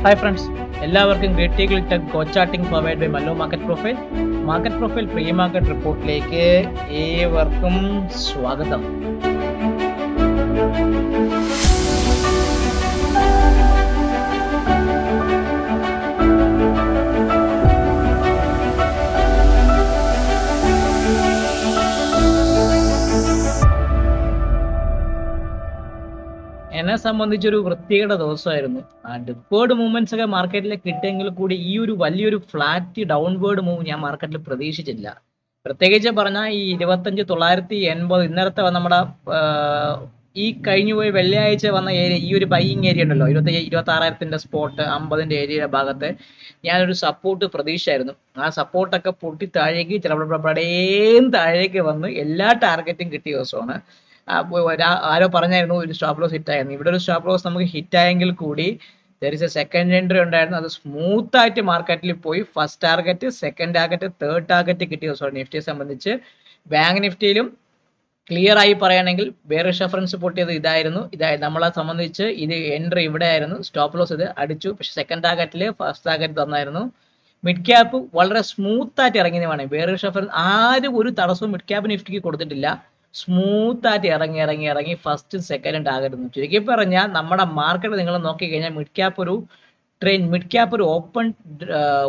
Hi friends, എല്ലാവർക്കും great tackle tech go charting provide by Mallu market profile pre market റിപ്പോർട്ടിലേക്ക് ഏവർക്കും സ്വാഗതം. എന്നെ സംബന്ധിച്ചൊരു വൃത്തികേട ദിവസമായിരുന്നു. ഡിഫേർഡ് മൂവ്മെന്റ്സ് ഒക്കെ മാർക്കറ്റിൽ കിട്ടിയെങ്കിൽ കൂടി ഈ ഒരു വലിയൊരു ഫ്ലാറ്റ് ഡൗൺവേർഡ് മൂവ് ഞാൻ മാർക്കറ്റിൽ പ്രതീക്ഷിച്ചില്ല. പ്രത്യേകിച്ച് പറഞ്ഞാൽ ഈ 25,980 ഇന്നലത്തെ നമ്മുടെ ഈ കഴിഞ്ഞുപോയി വെള്ളിയാഴ്ച വന്ന ഏരിയ, ഈ ഒരു ബൈയിങ് ഏരിയ ഉണ്ടല്ലോ, 26,000 സ്പോട്ട് 50 ഏരിയയുടെ ഭാഗത്ത് ഞാനൊരു സപ്പോർട്ട് പ്രതീക്ഷയായിരുന്നു. ആ സപ്പോർട്ടൊക്കെ പൊട്ടി താഴേക്ക് ചിലപ്പോൾ താഴേക്ക് വന്ന് എല്ലാ ടാർഗറ്റും കിട്ടിയ ദിവസമാണ്. ആരോ പറഞ്ഞായിരുന്നു ഒരു സ്റ്റോപ്പ് ലോസ് ഹിറ്റ് ആയിരുന്നു. ഇവിടെ ഒരു സ്റ്റോപ്പ് ലോസ് നമുക്ക് ഹിറ്റ് ആയെങ്കിൽ കൂടി സെക്കൻഡ് എൻട്രി ഉണ്ടായിരുന്നു. അത് സ്മൂത്ത് ആയിട്ട് മാർക്കറ്റിൽ പോയി first target, second target, third target കിട്ടിയ ദിവസമാണ്. നിഫ്റ്റിയെ സംബന്ധിച്ച് ബാങ്ക് നിഫ്റ്റിയിലും ക്ലിയർ ആയി പറയുകയാണെങ്കിൽ ബെയറിഷ് റെഫറൻസ് പൊട്ടിയത് ഇതായിരുന്നു. നമ്മളെ സംബന്ധിച്ച് ഇത് എൻട്രി ഇവിടെ ആയിരുന്നു, സ്റ്റോപ്പ് ലോസ് ഇത് അടിച്ചു. പക്ഷെ സെക്കൻഡ് ടാർഗറ്റിൽ ഫസ്റ്റ് ടാർഗറ്റ് തന്നായിരുന്നു. മിഡ് ക്യാപ്പ് വളരെ സ്മൂത്ത് ആയിട്ട് ഇറങ്ങിയതാണ്. ബെയറിഷ് റെഫറൻസ് ആരും ഒരു തടസ്സവും മിഡ് ക്യാപ്പ് നിഫ്റ്റിക്ക് കൊടുത്തിട്ടില്ല. സ്മൂത്ത് ആയിട്ട് ഇറങ്ങി ഫസ്റ്റ് സെക്കൻഡ് ടാർഗറ്റ്. ചുരുക്കി പറഞ്ഞാൽ നമ്മുടെ മാർക്കറ്റ് നിങ്ങൾ നോക്കിക്കഴിഞ്ഞാൽ മിഡ് ക്യാപ്പ് ഒരു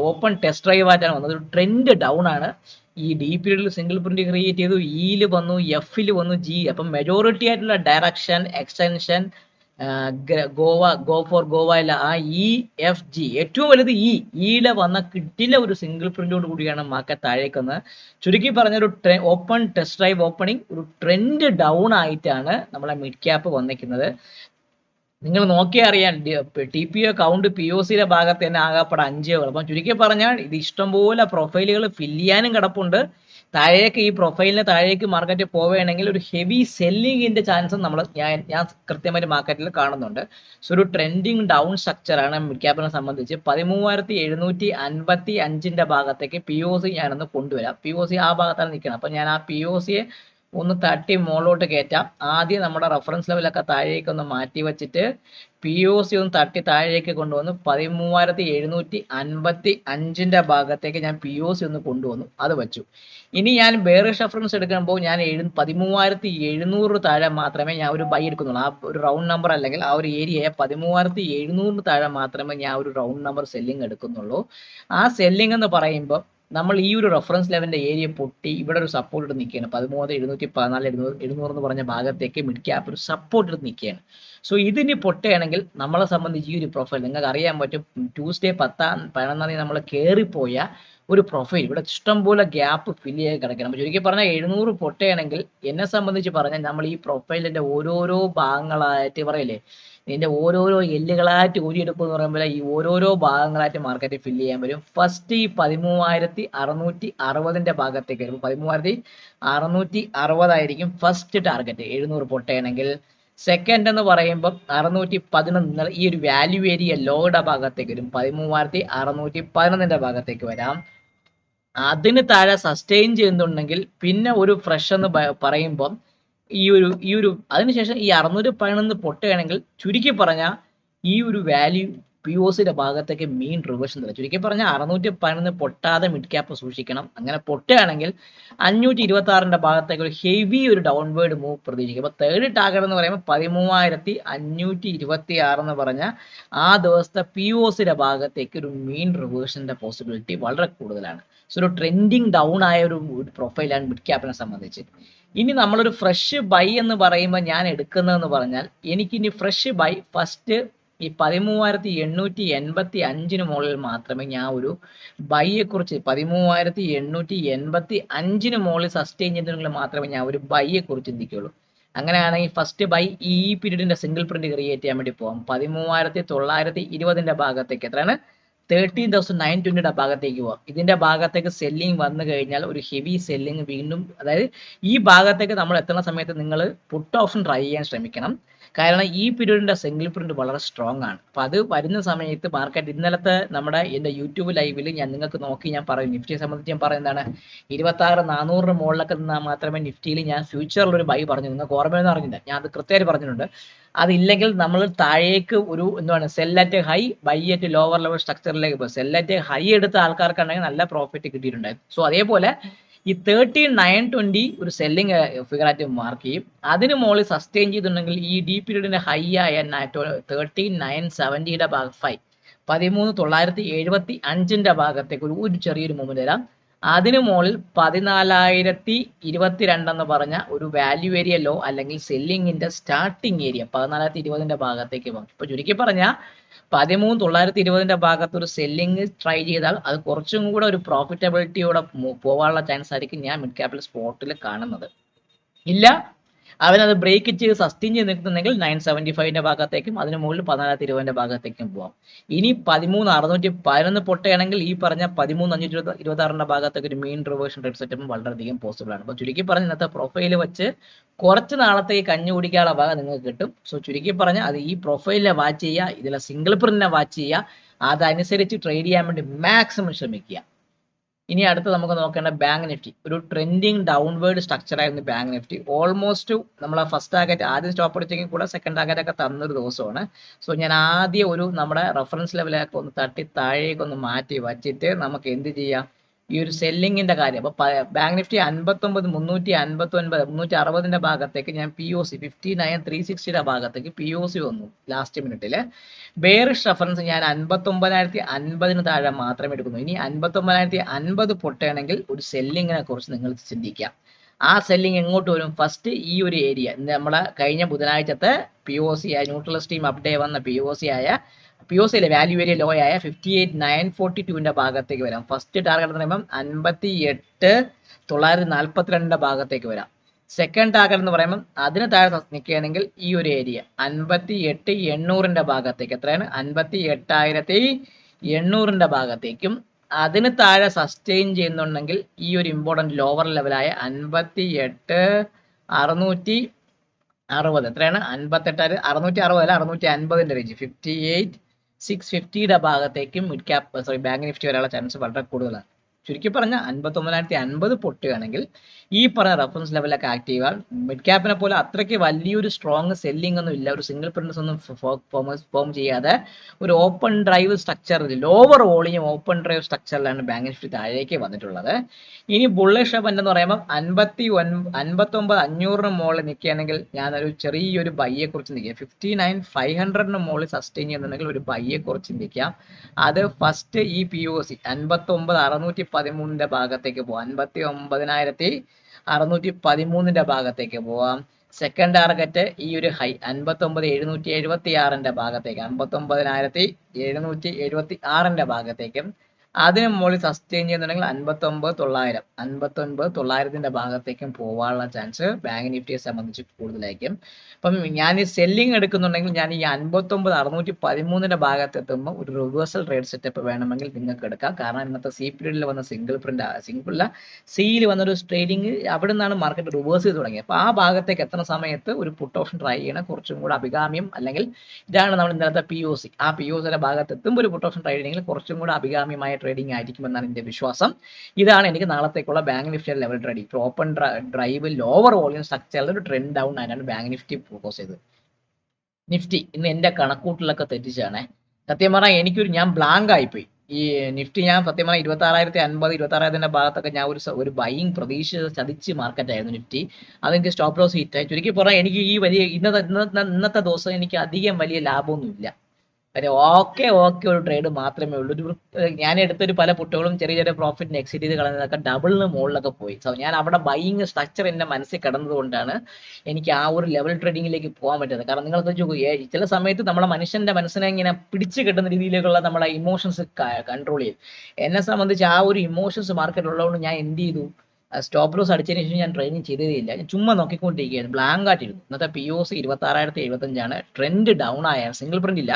ഓപ്പൺ ടെസ്റ്റ് ഡ്രൈവ് ആയിട്ടാണ് വന്നത്. ഒരു ട്രെൻഡ് ഡൗൺ ആണ്. ഈ ഡി പീരീഡിൽ സിംഗിൾ പ്രിന്റ് ക്രിയേറ്റ് ചെയ്തു, ഇയിൽ വന്നു, എഫിൽ വന്നു, ജി. അപ്പം മെജോറിറ്റി ആയിട്ടുള്ള direction extension go for Goa അല്ല, ആ ഇ എഫ് ജി ഏറ്റവും വലുത് ഇയിലെ വന്ന കിട്ടില്ല ഒരു സിംഗിൾ പ്രിന്റോട് കൂടിയാണ് മാർക്കറ്റ് താഴേക്ക് വന്നത്. ചുരുക്കി പറഞ്ഞൊരു ഓപ്പൺ ടെസ്റ്റ് ഡ്രൈവ് ഓപ്പണിംഗ്, ഒരു ട്രെൻഡ് ഡൗൺ ആയിട്ടാണ് നമ്മളെ മിഡ് ക്യാപ്പ് വന്നിരിക്കുന്നത്. നിങ്ങൾ നോക്കിയാൽ അറിയാം, T P O count P O സിയുടെ ഭാഗത്ത് തന്നെ ആകപ്പെടെ 5. അപ്പം ചുരുക്കി പറഞ്ഞാൽ ഇത് ഇഷ്ടംപോലെ പ്രൊഫൈലുകൾ ഫില്ല് ചെയ്യാനും കിടപ്പുണ്ട്. താഴേക്ക് ഈ പ്രൊഫൈലിന് താഴേക്ക് മാർക്കറ്റ് പോവുകയാണെങ്കിൽ ഒരു ഹെവി സെല്ലിങ്ങിന്റെ ചാൻസ് ഞാൻ കൃത്യമായിട്ട് മാർക്കറ്റിൽ കാണുന്നുണ്ട്. സോ ഒരു ട്രെൻഡിങ് ഡൗൺ സ്ട്രക്ചറാണ് മിഡ് ക്യാപ്പിനെ സംബന്ധിച്ച്. 13,755 ഭാഗത്തേക്ക് പി ഒ സി ഞാനൊന്ന് കൊണ്ടുവരാം. പി ഒ സി ആ ഭാഗത്താണ് നിൽക്കണം. അപ്പം ഞാൻ ആ പി ഒ സിയെ ഒന്ന് തട്ടി മുകളിലോട്ട് കയറ്റാം. ആദ്യം നമ്മുടെ റെഫറൻസ് ലെവലൊക്കെ താഴേക്ക് ഒന്ന് മാറ്റി വെച്ചിട്ട് പി ഒ സി ഒന്ന് തട്ടി താഴേക്ക് കൊണ്ടുവന്നു 13,755 ഭാഗത്തേക്ക് ഞാൻ പി ഒ സി ഒന്ന് കൊണ്ടുവന്നു, അത് വെച്ചു. ഇനി ഞാൻ ബെയറിഷ് റെഫറൻസ് എടുക്കുമ്പോൾ ഞാൻ 13,700 താഴെ മാത്രമേ ഞാൻ ഒരു ബൈ എടുക്കുന്നുള്ളൂ. ആ ഒരു റൗണ്ട് നമ്പർ അല്ലെങ്കിൽ ആ ഒരു ഏരിയയെ 13,700 താഴെ മാത്രമേ ഞാൻ ഒരു റൗണ്ട് നമ്പർ സെല്ലിംഗ് എടുക്കുന്നുള്ളൂ. ആ സെല്ലിംഗ് എന്ന് പറയുമ്പോൾ നമ്മൾ ഈ ഒരു റെഫറൻസ് ലെവലിന്റെ ഏരിയ പൊട്ടി ഇവിടെ ഒരു സപ്പോർട്ട് എടുത്ത് നിൽക്കുകയാണ്. 13,714 എന്ന് പറഞ്ഞ ഭാഗത്തേക്ക് മിഡ് ക്യാപ്പ് ഒരു സപ്പോർട്ട് എടുത്ത് നിൽക്കുകയാണ്. സോ ഇതിന് പൊട്ടുകയാണെങ്കിൽ നമ്മളെ സംബന്ധിച്ച് ഈ ഒരു പ്രൊഫൈൽ നിങ്ങൾക്ക് അറിയാൻ പറ്റും. ട്യൂസ്ഡേ 11 നമ്മൾ കയറിപ്പോയ ഒരു പ്രൊഫൈൽ ഇവിടെ ഇഷ്ടംപോലെ ഗ്യാപ്പ് ഫില്ല് ചെയ്ത് കിടക്കണം. ചുരുക്കി പറഞ്ഞാൽ 700 പൊട്ടുകയാണെങ്കിൽ എന്നെ സംബന്ധിച്ച് പറഞ്ഞാൽ നമ്മൾ ഈ പ്രൊഫൈലിന്റെ ഓരോരോ ഭാഗങ്ങളായിട്ട് പറയില്ലേ, ഇതിന്റെ ഓരോരോ എല്ലുകളായിട്ട് ഊരിയെടുക്കും എന്ന് പറയുമ്പോൾ ഈ ഓരോരോ ഭാഗങ്ങളായിട്ട് മാർക്കറ്റ് ഫില്ല് ചെയ്യാൻ വരും. ഫസ്റ്റ് ഈ 13,660 ഭാഗത്തേക്ക് വരും. 13,660 ആയിരിക്കും ഫസ്റ്റ് ടാർഗറ്റ് 700 പൊട്ടുകയാണെങ്കിൽ. സെക്കൻഡ് എന്ന് പറയുമ്പോൾ 611 ഈ ഒരു വാല്യൂ ഏരിയ ലോയുടെ ഭാഗത്തേക്ക് വരും. 13,611 ഭാഗത്തേക്ക് വരാം. അതിന് താഴെ സസ്റ്റെയിൻ ചെയ്യുന്നുണ്ടെങ്കിൽ പിന്നെ ഒരു ഫ്രഷ് എന്ന് പറയുമ്പോൾ ഈ ഒരു അതിനുശേഷം ഈ 611 പൊട്ടുകയാണെങ്കിൽ ചുരുക്കി പറഞ്ഞാൽ ഈ ഒരു വാല്യൂ പി ഒ സിയുടെ ഭാഗത്തേക്ക് മീൻ റിവേഴ്ഷൻ തരാം. ചുരുക്കി പറഞ്ഞാൽ 611 പൊട്ടാതെ മിഡ് ക്യാപ്പ് സൂക്ഷിക്കണം. അങ്ങനെ പൊട്ടുകയാണെങ്കിൽ 526 ഭാഗത്തേക്ക് ഒരു ഹെവി ഒരു ഡൗൺവേർഡ് മൂവ് പ്രതീക്ഷിക്കും. അപ്പോൾ തേർഡ് ടാർഗറ്റ് എന്ന് പറയുമ്പോൾ 13,526 എന്ന് പറഞ്ഞ ആ ദിവസത്തെ പി ഒ സിയുടെ ഭാഗത്തേക്ക് ഒരു മീൻ റിവേഴ്സിന്റെ പോസിബിലിറ്റി വളരെ കൂടുതലാണ്. സോ ഒരു ട്രെൻഡിങ് ഡൗൺ ആയ ഒരു പ്രൊഫൈലാണ് മിഡ് ക്യാപ്പിനെ സംബന്ധിച്ച്. ഇനി നമ്മളൊരു ഫ്രഷ് ബൈ എന്ന് പറയുമ്പോൾ ഞാൻ എടുക്കുന്നതെന്ന് പറഞ്ഞാൽ എനിക്കിനി ഫ്രഷ് ബൈ ഫസ്റ്റ് ഈ 13,885 മുകളിൽ മാത്രമേ ഞാൻ ഒരു ബൈയെ കുറിച്ച് 13,885 മുകളിൽ സസ്റ്റെയിൻ ചെയ്തെങ്കിൽ മാത്രമേ ഞാൻ ഒരു ബൈയെ കുറിച്ച് ചിന്തിക്കുകയുള്ളൂ. അങ്ങനെയാണെങ്കിൽ ഫസ്റ്റ് ബൈ ഈ പീരീഡിന്റെ സിംഗിൾ പ്രിന്റ് ക്രിയേറ്റ് ചെയ്യാൻ വേണ്ടി പോകാം. 13,920 ഭാഗത്തേക്ക് എത്രയാണ് 13,920 ഭാഗത്തേക്ക് പോവാം. ഇതിന്റെ ഭാഗത്തേക്ക് സെല്ലിംഗ് വന്നു കഴിഞ്ഞാൽ ഒരു ഹെവി സെല്ലിംഗ് വീണ്ടും, അതായത് ഈ ഭാഗത്തേക്ക് നമ്മൾ എത്തുന്ന സമയത്ത് നിങ്ങൾ പുട്ട് ഓപ്ഷൻ ട്രൈ ചെയ്യാൻ ശ്രമിക്കണം. കാരണം ഈ പീരീഡിന്റെ സിംഗിൾ പ്രിന്റ് വളരെ സ്ട്രോങ് ആണ്. അപ്പൊ അത് വരുന്ന സമയത്ത് മാർക്കറ്റ് ഇന്നലത്തെ എൻ്റെ യൂട്യൂബ് ലൈവിൽ ഞാൻ നിങ്ങൾക്ക് നോക്കി ഞാൻ പറയും, നിഫ്റ്റിയെ സംബന്ധിച്ച് ഞാൻ പറയുന്നതാണ് 26,400 മുകളിലൊക്കെ നിന്നാൽ മാത്രമേ നിഫ്റ്റിയിൽ ഞാൻ ഫ്യൂച്ചറിൽ ഒരു ബൈ പറഞ്ഞു. നിങ്ങൾക്ക് ഓർമ്മയെന്ന് അറിഞ്ഞില്ല, ഞാൻ അത് കൃത്യമായിട്ട് പറഞ്ഞിട്ടുണ്ട്. അതില്ലെങ്കിൽ നമ്മൾ താഴേക്ക് ഒരു എന്താണ് sell at high buy at lower level സ്ട്രക്ചറിലേക്ക് പോകും. സെൽ അറ്റ് ഹൈ എടുത്ത ആൾക്കാർക്കുണ്ടെങ്കിൽ നല്ല പ്രോഫിറ്റ് കിട്ടിയിട്ടുണ്ടായിരുന്നു. സോ അതേപോലെ ഈ 13,920 ഒരു സെല്ലിംഗ് ഫിഗർ ആയിട്ട് മാർക്ക് ചെയ്യും. അതിന് മുകളിൽ സസ്റ്റെയിൻ ചെയ്തിട്ടുണ്ടെങ്കിൽ ഈ ഡി പീരീഡിന്റെ ഹൈ ആയ 13,970 ഭാഗം 5 13,975 ഭാഗത്തേക്ക് ഒരു ചെറിയൊരു മൂവ്മെന്റ് വരാം. അതിനു മുകളിൽ 14,022 എന്ന് പറഞ്ഞ ഒരു വാല്യൂ ഏരിയ ലോ അല്ലെങ്കിൽ സെല്ലിങ്ങിന്റെ സ്റ്റാർട്ടിംഗ് ഏരിയ 14,020 ഭാഗത്തേക്ക് പോകും. ഇപ്പൊ ചുരുക്കി പറഞ്ഞാൽ 13,920 ഭാഗത്ത് ഒരു സെല്ലിങ് ട്രൈ ചെയ്താൽ അത് കുറച്ചും കൂടെ ഒരു പ്രോഫിറ്റബിലിറ്റിയോടെ പോകാനുള്ള ചാൻസ് ആയിരിക്കും ഞാൻ മിഡ് ക്യാപിറ്റൽ സ്പോട്ടിൽ കാണുന്നത്. ഇല്ല അവനത് ബ്രേക്ക് ചെയ്ത് സസ്റ്റെയിൻ ചെയ്ത് നിൽക്കുന്നുണ്ടെങ്കിൽ 975 ഭാഗത്തേക്കും അതിന് മുകളിൽ 14,020 ഭാഗത്തേക്കും പോവാം. ഇനി 13,611 പൊട്ടുകയാണെങ്കിൽ ഈ പറഞ്ഞ 13,526 ഭാഗത്തേക്ക് ഒരു മീൻ റിവേർഷൻ റേറ്റ് സെറ്റപ്പും വളരെയധികം പോസിബിൾ ആണ്. അപ്പോൾ ചുരുക്കി പറഞ്ഞ ഇന്നത്തെ പ്രൊഫൈൽ വെച്ച് കുറച്ച് നാളത്തേക്ക് കഞ്ഞി കുടിക്കാനുള്ള ഭാഗം നിങ്ങൾക്ക് കിട്ടും. സോ ചുരുക്കി പറഞ്ഞാൽ അത് ഈ പ്രൊഫൈലിനെ വാച്ച് ചെയ്യുക, ഇതിലെ സിംഗിൾ പ്രിന്റിനെ വാച്ച് ചെയ്യുക, അതനുസരിച്ച് ട്രേഡ് ചെയ്യാൻ വേണ്ടി മാക്സിമം ശ്രമിക്കുക. ഇനി അടുത്ത് നമുക്ക് നോക്കേണ്ട ബാങ്ക് നിഫ്റ്റി. ഒരു ട്രെൻഡിങ് ഡൗൺവേർഡ് സ്ട്രക്ചർ ആയിരുന്നു ബാങ്ക് നിഫ്റ്റി. ഓൾമോസ്റ്റ് നമ്മളെ ഫസ്റ്റ് ടാർഗറ്റ് ആദ്യം സ്റ്റോപ്പ് അടിച്ചെങ്കിൽ കൂടെ സെക്കൻഡ് ടാർഗറ്റ് ഒക്കെ തന്നൊരു ദിവസമാണ്. സോ ഞാൻ ആദ്യം ഒരു നമ്മുടെ റെഫറൻസ് ലെവലൊക്കെ ഒന്ന് തട്ടി താഴേക്ക് ഒന്ന് മാറ്റി വച്ചിട്ട് നമുക്ക് എന്ത് ചെയ്യാം, ഈ ഒരു സെല്ലിങ്ങിന്റെ കാര്യം. അപ്പൊ ബാങ്ക് നിഫ്റ്റി 59,359 360 ഭാഗത്തേക്ക് ഞാൻ POC 59,360 ഭാഗത്തേക്ക് POC വന്നു ലാസ്റ്റ് മിനിറ്റില്. ബെയറിഷ് റെഫറൻസ് ഞാൻ 59,050 താഴെ മാത്രമേ എടുക്കുന്നു. ഇനി 59,050 പൊട്ടുകയാണെങ്കിൽ ഒരു സെല്ലിങ്ങിനെ കുറിച്ച് നിങ്ങൾ ചിന്തിക്കാം. ആ സെല്ലിങ് എങ്ങോട്ട് വരും? ഫസ്റ്റ് ഈ ഒരു ഏരിയ നമ്മളെ കഴിഞ്ഞ ബുധനാഴ്ചത്തെ POC ആയ ന്യൂട്രൽ സ്ട്രീം അപ്ഡേ വന്ന POC വാല്യൂ ഏരിയ ലോ ആയ 58,942 ഭാഗത്തേക്ക് വരാം. ഫസ്റ്റ് ടാർഗറ്റ് എന്ന് പറയുമ്പോൾ 58,942 ഭാഗത്തേക്ക് വരാം. സെക്കൻഡ് ടാർഗറ്റ് എന്ന് പറയുമ്പോൾ അതിന് താഴെ നിൽക്കുകയാണെങ്കിൽ ഈ ഒരു ഏരിയ 58,800 ഭാഗത്തേക്ക്, എത്രയാണ് 58,800 ഭാഗത്തേക്കും, അതിന് താഴെ സസ്റ്റെയിൻ ചെയ്യുന്നുണ്ടെങ്കിൽ ഈ ഒരു ഇമ്പോർട്ടൻറ്റ് ലോവർ ലെവലായ 58,660 എത്രയാണ് 58,660 അല്ല 650 റേഞ്ച് 58,650 ഭാഗത്തേക്കും മിഡ് ക്യാപ് ബാങ്ക് നിഫ്റ്റി വരാനുള്ള ചാൻസ് വളരെ കൂടുതലാണ്. ചുരുക്കി പറഞ്ഞാൽ 59,050 പൊട്ടുകയാണെങ്കിൽ ഈ പറഞ്ഞ റെഫറൻസ് ലെവലൊക്കെ ആക്ട് ചെയ്യുക. മിഡ് ക്യാപ്പിനെ പോലെ അത്രയ്ക്ക് വലിയൊരു സ്ട്രോങ് സെല്ലിംഗ് ഒന്നും ഇല്ല. ഒരു സിംഗിൾ പ്രിന്റസ് ഒന്നും ഫോം ചെയ്യാതെ ഒരു open drive structure, lower volume open drive സ്ട്രക്ചറിലാണ് ബാങ്ക് നിഫ്റ്റി താഴേക്ക് വന്നിട്ടുള്ളത്. ഇനി ബുള്ളിഷ് അപ്പ് എന്ന് പറയുമ്പോൾ 59,500 മുകളിൽ നിൽക്കുകയാണെങ്കിൽ ഞാനൊരു ചെറിയൊരു ബൈയെ കുറിച്ച് നിൽക്കുക. 59,500 മുകളിൽ സസ്റ്റെയിൻ ചെയ്യുന്നുണ്ടെങ്കിൽ ഒരു ബൈയെ കുറിച്ച് ചിന്തിക്കാം. അത് ഫസ്റ്റ് ഈ POC 59,613 ഭാഗത്തേക്ക് പോവാം. 59,613 ഭാഗത്തേക്ക് പോവാം. സെക്കൻഡ് ടാർഗറ്റ് ഈ ഒരു ഹൈ 59,776 ഭാഗത്തേക്ക്, 59,776 ഭാഗത്തേക്കും, അതിന് മുകളിൽ സസ്റ്റെയിൻ ചെയ്യുന്നുണ്ടെങ്കിൽ 59,900 ഭാഗത്തേക്കും പോകാനുള്ള ചാൻസ് ബാങ്ക് നിഫ്റ്റിയെ സംബന്ധിച്ച് കൂടുതലായിരിക്കും. അപ്പം ഞാൻ ഈ സെല്ലിംഗ് എടുക്കുന്നുണ്ടെങ്കിൽ ഞാൻ ഈ 59,613 ഭാഗത്തെത്തുമ്പോൾ ഒരു റിവേഴ്സൽ ട്രേഡ് സെറ്റപ്പ് വേണമെങ്കിൽ നിങ്ങൾക്ക് എടുക്കാം. കാരണം ഇന്നത്തെ സി പീരീഡിൽ വന്ന സിയിൽ വന്നൊരു ട്രേഡിങ് അവിടെ നിന്നാണ് മാർക്കറ്റ് റിവേഴ്സ് ചെയ്ത് തുടങ്ങിയത്. അപ്പോൾ ആ ഭാഗത്തേക്ക് എത്തുന്ന സമയത്ത് ഒരു പുട്ട് ഓപ്ഷൻ ട്രൈ ചെയ്യണം, കുറച്ചും കൂടെ അഭികാമ്യം. അല്ലെങ്കിൽ ഇതാണ് നമ്മൾ ഇന്നത്തെ POC, ആ POCയുടെ ഭാഗത്ത് എത്തുമ്പോൾ ഒരു പുട്ട് ഓപ്ഷൻ ട്രൈ ചെയ്യണമെങ്കിൽ കുറച്ചും കൂടെ അഭികാമ്യമായ ട്രേഡിംഗ് ആയിരിക്കുമെന്നാണ് എൻ്റെ വിശ്വാസം. ഇതാണ് എനിക്ക് നാളത്തേക്കുള്ള bank Nifty level trading. Open drive lower volume സ്ട്രക്ചറിൽ ഒരു ട്രെൻഡ് ഡൗൺ ആയിട്ടാണ് ബാങ്ക് നിഫ്റ്റി ഫോക്കസ് ചെയ്തത്. നിഫ്റ്റി ഇന്ന് എൻ്റെ കണക്കൂട്ടിലൊക്കെ തെറ്റിച്ചാണ്. സത്യം പറഞ്ഞാൽ ഞാൻ ബ്ലാങ്ക് ആയിപ്പോയി. ഈ നിഫ്റ്റി ഞാൻ സത്യം പറഞ്ഞാൽ 26,050 26,000 ഭാഗത്തൊക്കെ ഞാൻ ഒരു ബൈയിങ് പ്രതീക്ഷ ചതിച്ച് മാർക്കറ്റ് ആയിരുന്നു നിഫ്റ്റി. അതെനിക്ക് സ്റ്റോപ്പ് ലോസ് ഹിറ്റായി. ചുരുക്കി പറഞ്ഞാൽ എനിക്ക് ഈ വലിയ ഇന്നത്തെ ദിവസം എനിക്ക് അധികം വലിയ ലാഭമൊന്നുമില്ല. ഓക്കെ ഒരു ട്രേഡ് മാത്രമേ ഉള്ളൂ. ഞാൻ എടുത്തൊരു പല പുട്ടുകളും ചെറിയ പ്രോഫിറ്റിന് എക്സിറ്റ് ചെയ്ത് കളഞ്ഞതൊക്കെ ഡബിളിന് മുകളിലൊക്കെ പോയി. സോ ഞാൻ അവിടെ ബൈയിങ് സ്ട്രക്ചർ എൻ്റെ മനസ്സിൽ കിടന്നതുകൊണ്ടാണ് എനിക്ക് ആ ഒരു ലെവൽ ട്രേഡിങ്ങിലേക്ക് പോകാൻ പറ്റുന്നത്. കാരണം നിങ്ങൾക്ക് ചില സമയത്ത് നമ്മളെ മനുഷ്യന്റെ മനസ്സിനെ ഇങ്ങനെ പിടിച്ചു കിട്ടുന്ന രീതിയിലേക്കുള്ള നമ്മളെ ഇമോഷൻസ് കൺട്രോൾ ചെയ്യും. എന്നെ സംബന്ധിച്ച് ആ ഒരു ഇമോഷൻസ് മാർക്കറ്റ് ഉള്ളതുകൊണ്ട് ഞാൻ എന്ത് ചെയ്തു, സ്റ്റോപ്പ് ലോസ് അടിച്ചതിന് ശേഷം ഞാൻ ട്രെയിനിങ് ചെയ്തതേയില്ല. ഞാൻ ചുമ്മാ നോക്കിക്കൊണ്ടിരിക്കുകയായിരുന്നു, ബ്ലാങ്ക് ആയിട്ടിരുന്നു. ഇന്നത്തെ POC 26,075 ട്രെൻഡ് ഡൗൺ ആയ, സിംഗിൾ പ്രിന്റ് ഇല്ല,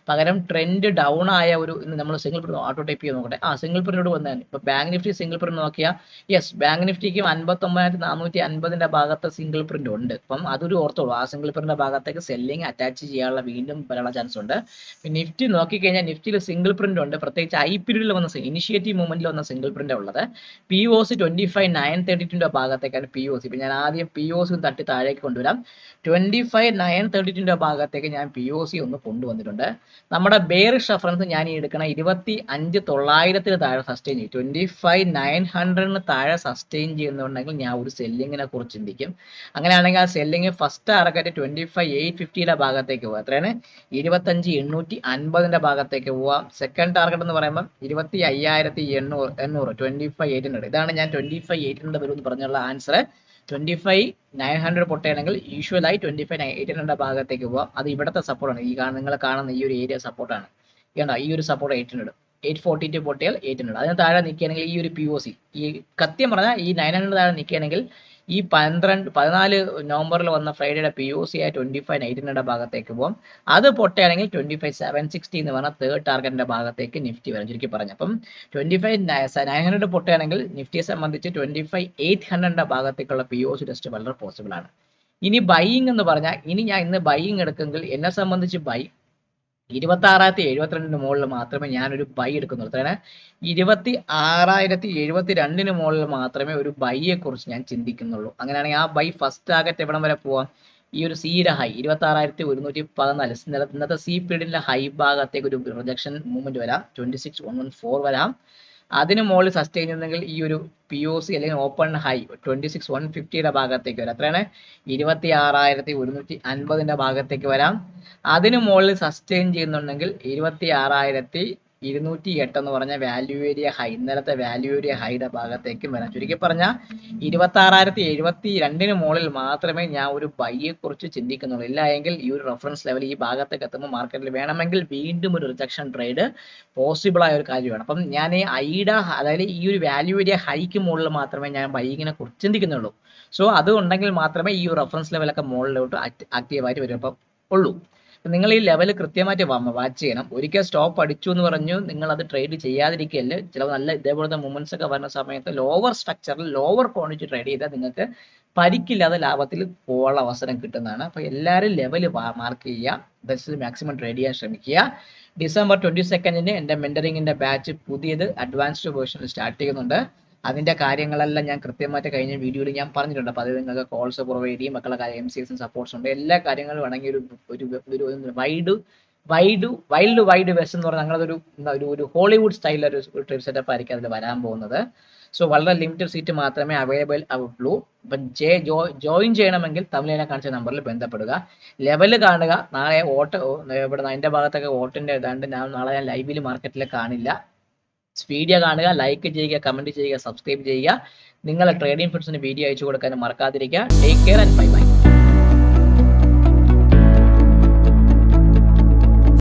പകരം ട്രെൻഡ് ഡൗൺ ആയ ഒരു നമ്മൾ സിംഗിൾ പ്രിന്റ് ഓട്ടോ ടൈപ്പ് ചെയ്ത് നോക്കട്ടെ. സിംഗിൾ പ്രിന്റോട് വന്നതാണ്. ഇപ്പൊ ബാങ്ക് നിഫ്റ്റി സിംഗിൾ പ്രിന്റ് നോക്കിയാൽ യെസ്, ബാങ്ക് നിഫ്റ്റിക്ക് 59,450 ഭാഗത്ത് സിംഗിൾ പ്രിന്റ് ഉണ്ട്. അപ്പം അതൊരു ഓർത്തോളൂ. ആ സിംഗിൾ പ്രിന്റിന്റെ ഭാഗത്തേക്ക് സെല്ലിംഗ് അറ്റാച്ച് ചെയ്യാനുള്ള വീണ്ടും വരാനുള്ള ചാൻസ് ഉണ്ട്. നിഫ്റ്റി നോക്കിക്കഴിഞ്ഞാൽ നിഫ്റ്റിയിൽ സിംഗിൾ പ്രിന്റ് ഉണ്ട്. പ്രത്യേകിച്ച് ഐ പീരീഡിൽ വന്ന ഇനിഷ്യേറ്റീവ് മൂവ്മെന്റിൽ വന്ന സിംഗിൾ പ്രിന്റ് ഉള്ളത്. POC 25,932 ഭാഗത്തേക്കാണ് POC. ഇപ്പൊ ഞാൻ ആദ്യം POC തട്ടി താഴേക്ക് കൊണ്ടുവരാം. 25,932 ഭാഗത്തേക്ക് ഞാൻ POC ഒന്ന് കൊണ്ടുവന്നിട്ടുണ്ട്. നമ്മുടെ ബെയറിഷ് റഫറൻസ് ഞാൻ ഈ എടുക്കണ 25,900 താഴെ സസ്റ്റെയിൻ ചെയ്യും. 25,900 താഴെ സസ്റ്റെയിൻ ചെയ്യുന്നുണ്ടെങ്കിൽ ഞാൻ ഒരു സെല്ലിങ്ങിനെ കുറിച്ച് ചിന്തിക്കും. അങ്ങനെയാണെങ്കിൽ ആ സെല്ലിങ് ഫസ്റ്റ് ടാർഗറ്റ് 25,850 ഭാഗത്തേക്ക് പോകാം. എത്രയാണ്? 25,850 ഭാഗത്തേക്ക് പോവാം. സെക്കൻഡ് ടാർഗറ്റ് എന്ന് പറയുമ്പോൾ 25,800 25,800. ഇതാണ് ഞാൻ 25,800 വരും എന്ന് പറഞ്ഞുള്ള ആൻസർ. 25,900 പൊട്ടയാണെങ്കിൽ യൂഷ്വലായി 25,800 ഭാഗത്തേക്ക് പോവാം. അത് ഇവിടുത്തെ സപ്പോർട്ടാണ്. നിങ്ങൾ കാണുന്ന ഈ ഒരു ഏരിയ സപ്പോർട്ടാണ്. ഈ ഒരു സപ്പോർട്ട് 800, 842 പൊട്ടിയാൽ 800. അതിന് താഴെ നിൽക്കുകയാണെങ്കിൽ ഈ ഒരു POC, ഈ കത്യം പറഞ്ഞാൽ ഈ 900 താഴെ നിൽക്കുകയാണെങ്കിൽ ഈ 14 നവംബറിൽ വന്ന ഫ്രൈഡേയുടെ POC ആയ 25,900 ഭാഗത്തേക്ക് പോകും. അത് പൊട്ടയാണെങ്കിൽ 25,760 എന്ന് പറഞ്ഞാൽ തേർഡ് ടാർഗറ്റിന്റെ ഭാഗത്തേക്ക് നിഫ്റ്റി വരും. ചുരുക്കി പറഞ്ഞു. അപ്പം 25,900 പൊട്ടയാണെങ്കിൽ നിഫ്റ്റിയെ സംബന്ധിച്ച് 25,800 ഭാഗത്തേക്കുള്ള POC ടെസ്റ്റ് വളരെ പോസിബിൾ ആണ്. ഇനി ബൈയിങ് എന്ന് പറഞ്ഞാൽ, ഇനി ഞാൻ ഇന്ന് ബൈയിങ് എടുക്കുമെങ്കിൽ എന്നെ സംബന്ധിച്ച് ബൈ 26,072 മുകളിൽ മാത്രമേ ഞാനൊരു ബൈ എടുക്കുന്നുള്ളൂ. അതാണ് 26,072 മുകളിൽ മാത്രമേ ഒരു ബൈയെ കുറിച്ച് ഞാൻ ചിന്തിക്കുന്നുള്ളൂ. അങ്ങനെയാണെങ്കിൽ ആ ബൈ ഫസ്റ്റ് ടാർഗറ്റ് എവിടം വരെ പോവാം? ഈ ഒരു സിയുടെ ഹൈ 26,114, ഇന്നത്തെ സി പീരീഡിന്റെ ഹൈ ഭാഗത്തേക്ക് ഒരു റിജക്ഷൻ മൂവ്മെന്റ് വരാം. 26,114 വരാം. അതിന് മുകളിൽ സസ്റ്റെയിൻ ചെയ്യുന്നെങ്കിൽ ഈ ഒരു POC അല്ലെങ്കിൽ ഓപ്പൺ ഹൈ 26,150 ഭാഗത്തേക്ക് വരാം. എത്രയാണ്? 26,150 ഭാഗത്തേക്ക് വരാം. അതിന് മുകളിൽ സസ്റ്റെയിൻ ചെയ്യുന്നുണ്ടെങ്കിൽ 26,208 എന്ന് പറഞ്ഞ വാല്യൂ ഏരിയ ഹൈ, ഇന്നലത്തെ വാല്യൂ ഏരിയ ഹൈയുടെ ഭാഗത്തേക്കും വരാം. ചുരുക്കി പറഞ്ഞാൽ 26,072 മുകളിൽ മാത്രമേ ഞാൻ ഒരു ബൈയെ കുറിച്ച് ചിന്തിക്കുന്നുള്ളൂ. ഇല്ല എങ്കിൽ ഈ ഒരു റെഫറൻസ് ലെവൽ ഈ ഭാഗത്തേക്ക് എത്തുമ്പോൾ മാർക്കറ്റിൽ വേണമെങ്കിൽ വീണ്ടും ഒരു റിജക്ഷൻ ട്രേഡ് പോസിബിൾ ആയ ഒരു കാര്യമാണ്. അപ്പം ഞാൻ അതായത് ഈ ഒരു വാല്യൂ ഏരിയ ഹൈക്ക് മുകളിൽ മാത്രമേ ഞാൻ ബൈയിങ്ങിനെ കുറിച്ച് ചിന്തിക്കുന്നുള്ളൂ. സോ അത് ഉണ്ടെങ്കിൽ മാത്രമേ ഈ ഒരു റെഫറൻസ് ലെവലൊക്കെ മുകളിലോട്ട് ആക്റ്റീവായിട്ട് വരും. അപ്പം ഉള്ളൂ. നിങ്ങൾ ഈ ലെവൽ കൃത്യമായിട്ട് വാച്ച് ചെയ്യണം. ഒരിക്കൽ സ്റ്റോപ്പ് അടിച്ചു എന്ന് പറഞ്ഞു നിങ്ങൾ അത് ട്രേഡ് ചെയ്യാതിരിക്കല്ലേ. ചില നല്ല ഇതേപോലത്തെ മൂവ്മെന്റ്സ് ഒക്കെ വരുന്ന സമയത്ത് ലോവർ സ്ട്രക്ചറിൽ ലോവർ ക്വാണ്ടിറ്റി ട്രേഡ് ചെയ്താൽ നിങ്ങൾക്ക് പരിക്കില്ലാതെ ലാഭത്തിൽ പോകാനുള്ള അവസരം കിട്ടുന്നതാണ്. അപ്പോൾ എല്ലാവരും ലെവൽ മാർക്ക് ചെയ്യുക, മാക്സിമം ട്രേഡ് ചെയ്യാൻ ശ്രമിക്കുക. December 22 എൻ്റെ മെന്ററിങ്ങിന്റെ ബാച്ച് പുതിയത് അഡ്വാൻസ്ഡ് വേർഷൻ സ്റ്റാർട്ട് ചെയ്യുന്നുണ്ട്. അതിന്റെ കാര്യങ്ങളെല്ലാം ഞാൻ കൃത്യമായിട്ട് കഴിഞ്ഞ വീഡിയോയിൽ ഞാൻ പറഞ്ഞിട്ടുണ്ട്. അപ്പോൾ അത് നിങ്ങൾക്ക് കോൾസ് പ്രൊവൈഡ് ചെയ്യും, മക്കളുടെ MCS സപ്പോർട്ട്സ് ഉണ്ട്, എല്ലാ കാര്യങ്ങളും അടങ്ങിയ ഒരു വൈൽഡ് വെസ്റ്റ് എന്ന് പറഞ്ഞാൽ ഞങ്ങളതൊരു ഹോളിവുഡ് സ്റ്റൈലൊരു ട്രിപ്പ് സെറ്റപ്പ് ആയിരിക്കും അതിൽ വരാൻ പോകുന്നത്. സോ വളരെ ലിമിറ്റഡ് സീറ്റ് മാത്രമേ അവൈലബിൾ ആവുള്ളൂ. അപ്പം ജോയിൻ ചെയ്യണമെങ്കിൽ തമിഴിനെ കാണിച്ച നമ്പറിൽ ബന്ധപ്പെടുക. ലെവൽ കാണുക. നാളെ ഇവിടെ എൻ്റെ ഭാഗത്തൊക്കെ വോട്ടിൻ്റെ ഏതാണ്ട് നാളെ ഞാൻ ലൈവിൽ മാർക്കറ്റിൽ കാണില്ല. വീഡിയോ കാണുക, ലൈക്ക് ചെയ്യുക, കമന്റ് ചെയ്യുക, സബ്സ്ക്രൈബ് ചെയ്യുക. നിങ്ങളെ ട്രേഡിംഗ് ഫ്രണ്ട്സിന് വീഡിയോ അയച്ചു കൊടുക്കാനും മറക്കാതിരിക്കുക. Take care and bye bye.